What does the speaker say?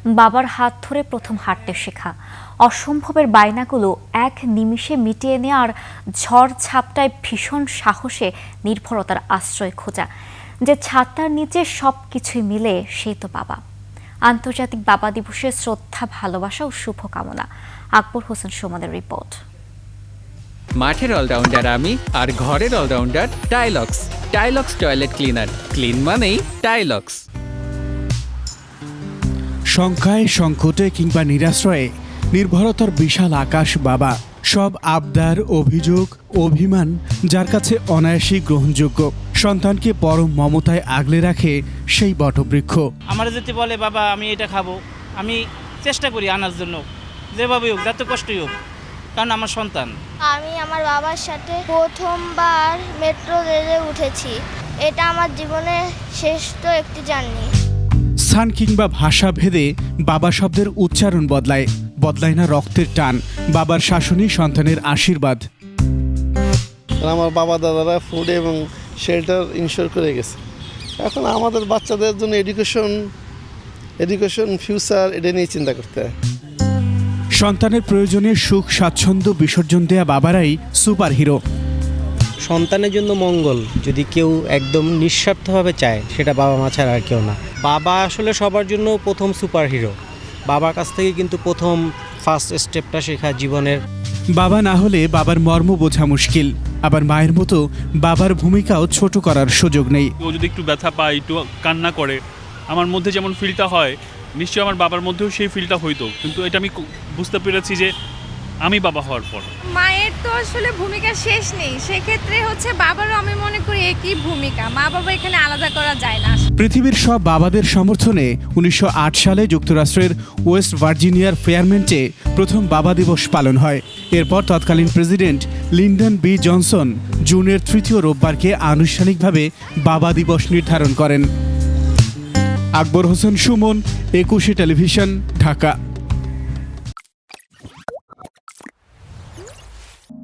বাবার হাত ধরে প্রথম হাঁটতে শেখা, অসম্ভবের বায়নাগুলো এক নিমিষে মিটিয়ে নেওয়ার ঝড় ঝাপটায় ভীষণ সাহসে নির্ভরতার আশ্রয় খোঁজা। যে ছাতার নিচে সবকিছুই মিলে সেই তো বাবা। আন্তর্জাতিক বাবা দিবসের শ্রদ্ধা, ভালোবাসা ও শুভকামনা। আকবর হোসেন সুমনের রিপোর্ট। মাঠের অলরাউন্ডার আমি, আর ঘরের allrounder Tylox. Tylox toilet cleaner, clean মানেই টাইলক্স। সংখ্যায়, সংকটে কিংবা নিরাশ্রয়ে নির্ভরতার বিশাল আকাশ বাবা। সব আবদার, অভিযোগ, অভিমান যার কাছে অনায়াসই গ্রহণযোগ্য। সন্তানকে পরম মমতায় আগলে রাখে সেই বটবৃক্ষ। আমার যদি বলে বাবা আমি এটা খাবো, আমি চেষ্টা করি আনার জন্য, যেভাবে হোক, যত কষ্টই হোক, কারণ আমার সন্তান। আমি আমার বাবার সাথে প্রথমবার মেট্রো রেলে উঠেছি। এটা আমার জীবনের শ্রেষ্ঠ একটি জার্নি। স্থান কিংবা ভাষা ভেদে বাবা শব্দের উচ্চারণ বদলায় না রক্তের টান। বাবার শাসনই সন্তানের আশীর্বাদ। আমার বাবা দাদারা ফুড এবং শেল্টার ইনশিওর করে গেছে। এখন আমাদের বাচ্চাদের জন্য এডুকেশন ফিউচার এটা নিয়ে চিন্তা করতে হয়। সন্তানের প্রয়োজনে সুখ স্বাচ্ছন্দ্য বিসর্জন দেয়া বাবারাই সুপার হিরো। সন্তানের জন্য মঙ্গল যদি কেউ একদম নিঃস্বার্থভাবে চায়, সেটা বাবা মা ছাড়া আর কেউ না। বাবা আসলে সবার জন্য প্রথম সুপার হিরো। বাবার কাছ থেকে কিন্তু প্রথম ফার্স্ট স্টেপটা শেখা জীবনের। বাবা না হলে বাবার মর্ম বোঝা মুশকিল। আবার মায়ের মতো বাবার ভূমিকাও ছোট করার সুযোগ নেই। ও যদি একটু ব্যথা পায়, একটু কান্না করে, আমার মধ্যে যেমন ফিলটা হয়, নিশ্চয়ই আমার বাবার মধ্যেও সেই ফিলটা হইতো। কিন্তু এটা আমি বুঝতে পেরেছি যে আমি বাবা হওয়ার পর। মায়ের তো আসলে ভূমিকা শেষ নেই, সেক্ষেত্রে বাবারও আমি মনে করি একই ভূমিকা। মা বাবা এখানে আলাদা করা যায় না। পৃথিবীর সব বাবাদের সমর্থনে 1908 সালে যুক্তরাষ্ট্রের ওয়েস্ট ভার্জিনিয়ার ফেয়ারমন্টে প্রথম বাবা দিবস পালন হয়। এরপর তৎকালীন প্রেসিডেন্ট লিন্ডন বি জনসন জুনের 3য় রোববারকে আনুষ্ঠানিকভাবে বাবা দিবস নির্ধারণ করেন। আকবর হোসেন সুমন, 21 টেলিভিশন, ঢাকা।